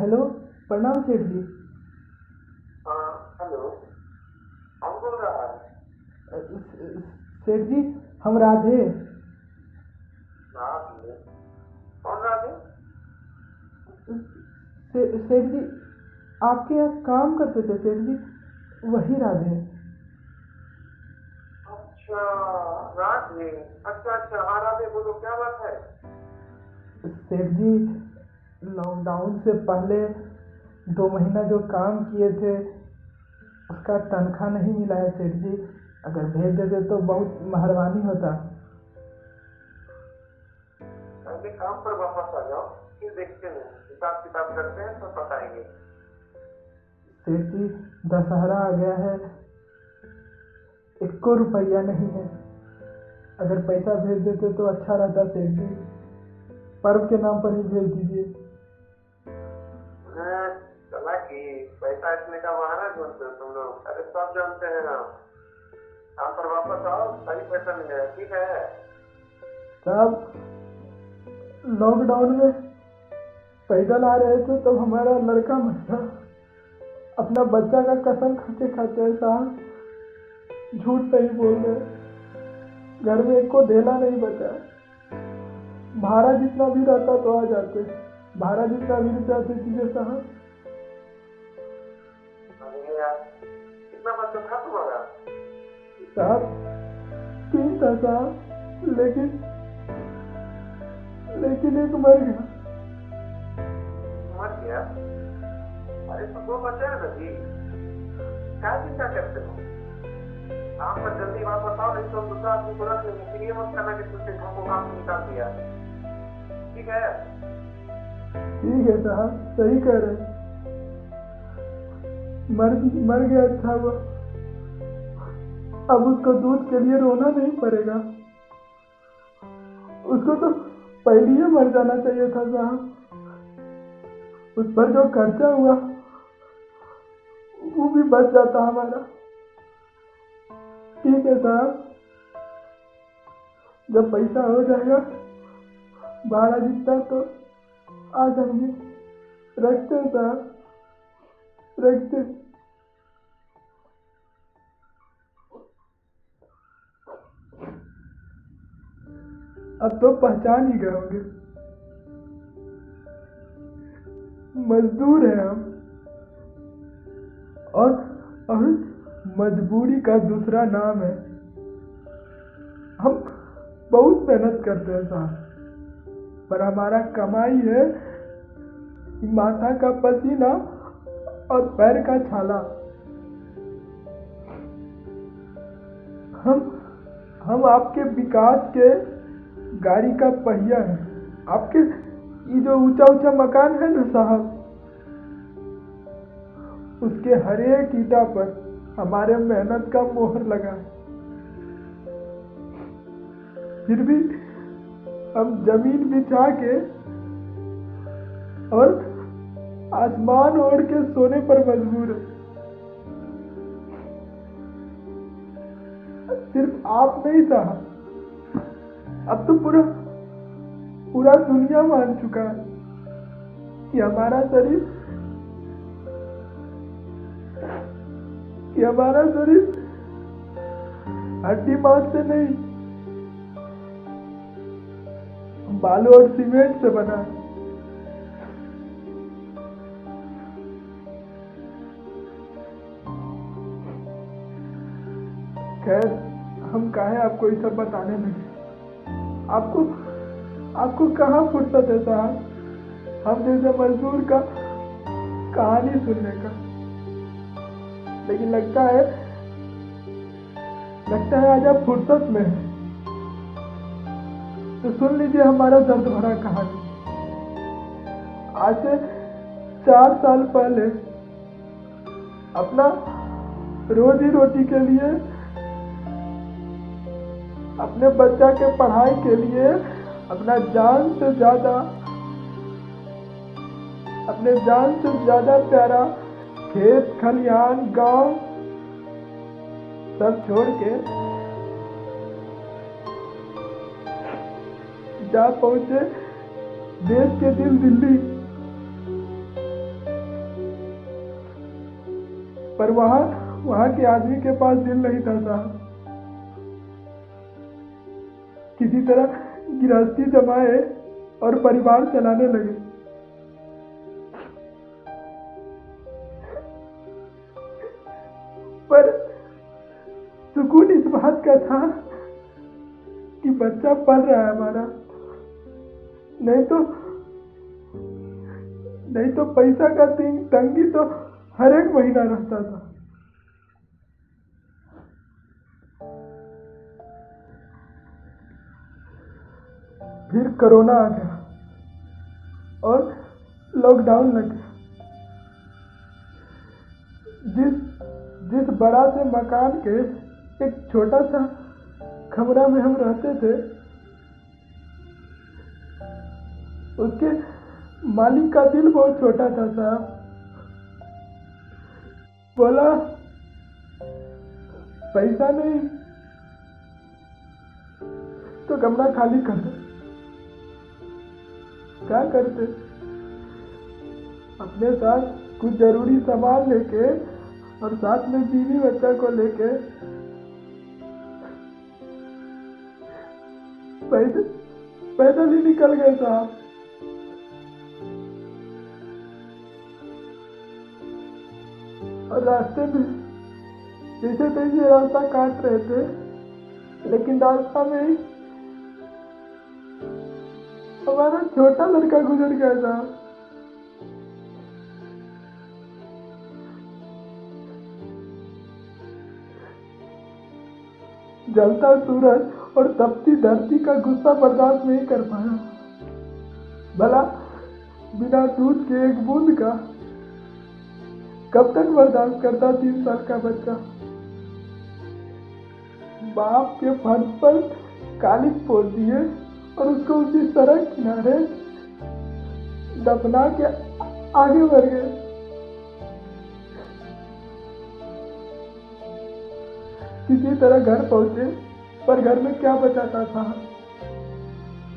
Hello. प्रणाम सेठ जी। हाँ। हेलो। कौन बोल रहा है? सेठ जी, हम राधे। राधे? कौन राधे? सेठ जी, आपके यहाँ काम करते थे सेठ जी, वही राधे। अच्छा, राधे। अच्छा अच्छा, हाँ राधे, बोलो क्या बात है? सेठ जी, लॉकडाउन से पहले 2 महीना जो काम किए थे उसका तनख्वाह नहीं मिला है सेठ जी। अगर भेज देते तो बहुत मेहरबानी होता। पहले काम पर वापस आ जाओ, फिर देखते हैं, हिसाब किताब करते हैं तो बताएंगे। सेठ जी, दशहरा आ गया है, 1 रुपया नहीं है। अगर पैसा भेज देते तो अच्छा रहता सेठ जी। पर्व के नाम पर ही भेज दीजिए। हाँ, चला कि पैसा इसने का बहाना ढूंढते हो तुम लोग। अरे सब जानते हैं हम। काम पर वापस आओ, तभी पैसा मिलेगा, ठीक है? साहब, लॉकडाउन में पैदल आ रहे थे तब हमारा लड़का मर गया। अपना बच्चा का कसम खाते खाते हैं साहब, झूठ नहीं बोल रहे। घर में एक को देना नहीं बचा। भाड़ा जितना भी रहता तो आ जाते, भाड़ा जितना भी रुपया दे दीजिए साहब। अरे यार, कितना बच्चा था तुम्हारा? साहब, 3 था साहब, लेकिन लेकिन एक मर गया। मर गया? अरे तो दो बच्चे हैं ना जी, क्या चिंता करते हो? काम पर जल्दी वापस आओ, नहीं तो दूसरा आदमी को रख लेंगे। फिर ये मत करना कि तुमसे हमको काम से निकाल दिया, ठीक है? ठीक है साहब, सही कह रहे हैं। मर मर गया, अच्छा हुआ। अब उसको दूध के लिए रोना नहीं पड़ेगा। उसको तो पहले ही मर जाना चाहिए था साहब। उस पर जो खर्चा हुआ वो भी बच जाता हमारा। ठीक है साहब, जब पैसा हो जाएगा भाड़ा जितना तो आ जाएंगे। रखते हैं साहब, रखते हैं। अब तो पहचान ही गए होंगे, मजदूर हैं हम। और और मजबूरी का दूसरा नाम है। हम बहुत मेहनत करते हैं साहब, पर हमारा कमाई है माथा का पसीना और पैर का छाला। हम हम आपके विकास के गाड़ी का पहिया है। आपके ये जो ऊंचा ऊंचा मकान है ना साहब, उसके हर एक ईंटा पर हमारे मेहनत का मोहर लगा है। फिर भी हम जमीन बिछा के और आसमान ओढ़ के सोने पर मजबूर है। सिर्फ आप नहीं साहब, अब तो पूरा पूरा दुनिया मान चुका है कि हमारा शरीर हड्डी मांस से नहीं, बालू और सीमेंट से बना है। खैर, हम काहे आपको ये सब बताने लगे। आपको आपको कहाँ फुर्सत है साहब हम जैसे मजदूर का कहानी सुनने का। लेकिन लगता है आज आप फुर्सत में हैं, तो सुन लीजिए हमारा दर्द भरा कहानी। आज से 4 साल पहले अपना रोजी रोटी के लिए, अपने बच्चा के पढ़ाई के लिए अपने जान से ज्यादा प्यारा खेत खलिहान गांव सब छोड़ के जा पहुंचे देश के दिल दिल्ली। पर वहाँ के आदमी के पास दिल नहीं था साहब। किसी तरह गृहस्थी जमाए और परिवार चलाने लगे। पर सुकून इस बात का था कि बच्चा पढ़ रहा है हमारा, नहीं तो पैसा का तंगी तो हर एक महीना रहता था। फिर कोरोना आ गया और लॉकडाउन लग गया। जिस बड़ा से मकान के एक छोटा सा कमरा में हम रहते थे, उसके मालिक का दिल बहुत छोटा था साहब। बोला पैसा नहीं तो कमरा खाली कर दो। क्या करते? अपने साथ कुछ जरूरी सामान लेके और साथ में बीवी बच्चा को लेके पैदल ही निकल गए साहब। और रास्ते में जैसे तैसे रास्ता काट रहे थे, लेकिन रास्ता में ही हमारा छोटा लड़का गुजर गया था। जलता सूरज और तपती धरती का गुस्सा बर्दाश्त नहीं कर पाया। भला बिना दूध के एक बूंद का कब तक बर्दाश्त करता 3 साल का बच्चा। बाप के फर्श पर कालिक पोत दिए और उसको उसी सड़क किनारे दफना के आगे बढ़ गए। किसी तरह घर पहुंचे, पर घर में क्या बचाता था?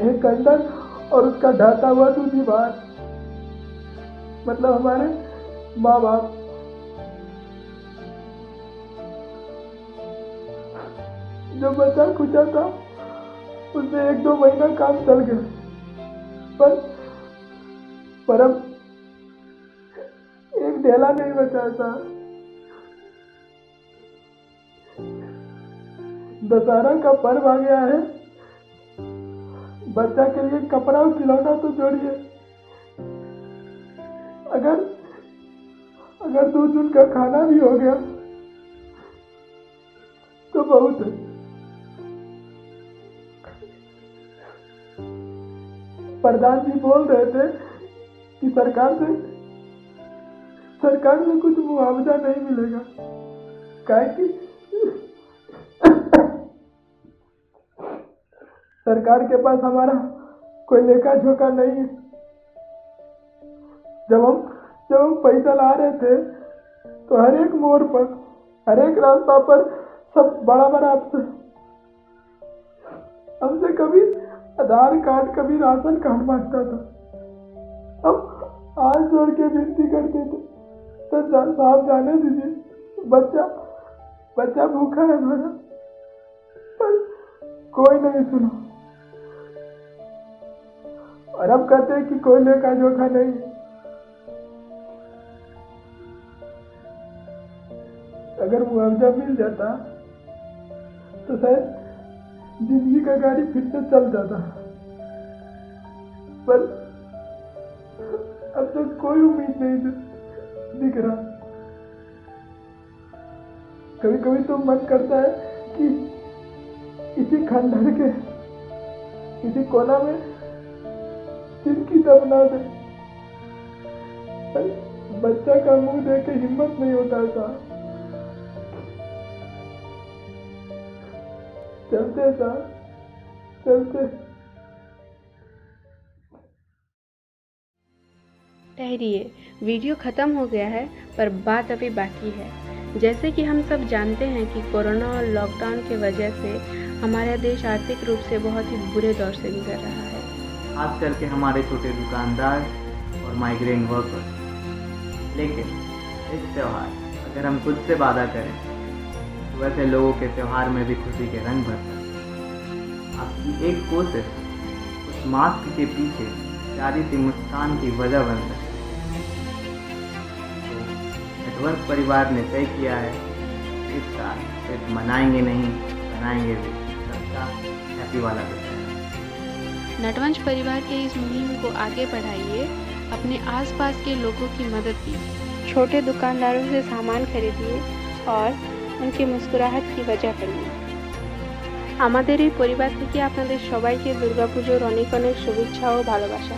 एक कंडल और उसका ढाता हुआ दीवार, मतलब हमारे माँ बाप। जो बचा खुचा था उससे 1-2 महीना काम चल गया, पर अब एक ढेला नहीं बचा था। दशहरा का पर्व आ गया है, बच्चा के लिए कपड़ा और खिलौना तो जोड़िए, अगर 2 दिन का खाना भी हो गया तो बहुत है। प्रधान जी बोल रहे थे कि सरकार से कुछ मुआवजा नहीं मिलेगा, काहे कि सरकार के पास हमारा कोई लेखा जोखा नहीं है। जब हम पैसा ला रहे थे तो हर एक मोड़ पर, हर एक रास्ता पर सब बड़ा हमसे कभी आधार कार्ड, कभी राशन कार्ड मांगता था। हम हाथ जोड़ के विनती करते थे, तो साहब जाने दीजिए, बच्चा भूखा है हमारा। पर कोई नहीं सुना, और अब कहते हैं कि कोई लेखा जोखा नहीं। अगर मुआवजा मिल जाता तो शायद जिंदगी का गाड़ी फिर से चल जाता, पर अब तो कोई उम्मीद नहीं दिख रहा। कभी कभी तो मन करता है कि इसी खंडहर के किसी कोना में जिनकी दबना दे, बच्चा का मुंह देख के हिम्मत नहीं होता था। चलते। ठहरिए, वीडियो ख़त्म हो गया है, पर बात अभी बाकी है। जैसे कि हम सब जानते हैं कि कोरोना और लॉकडाउन की वजह से हमारा देश आर्थिक रूप से बहुत ही बुरे दौर से गुजर रहा है, खास करके हमारे छोटे दुकानदार और माइग्रेंट वर्कर्स। लेकिन इस त्यौहार अगर हम खुद से वादा करें तो वैसे लोगों के त्यौहार में भी खुशी के रंग भर सकते हैं। आपकी एक कोशिश उस मास्क के पीछे प्यारी सी मुस्कान की वजह बन सकती है। तो नेटवर्क परिवार ने तय किया है इस साल सिर्फ मनाएंगे नहीं, बनाएंगे भी सबका हैप्पी वाला दशहरा। नटवंश परिवार के इस मुहिम को आगे बढ़ाइए, अपने आसपास के लोगों की मदद कीजिए, छोटे दुकानदारों से सामान खरीदिए और उनकी मुस्कुराहट की वजह बनिए। আমাদের এই পরিবার থেকে আপনাদের সবাইকে দুর্গাপুজোর অনেক অনেক শুভেচ্ছা ও ভালোবাসা।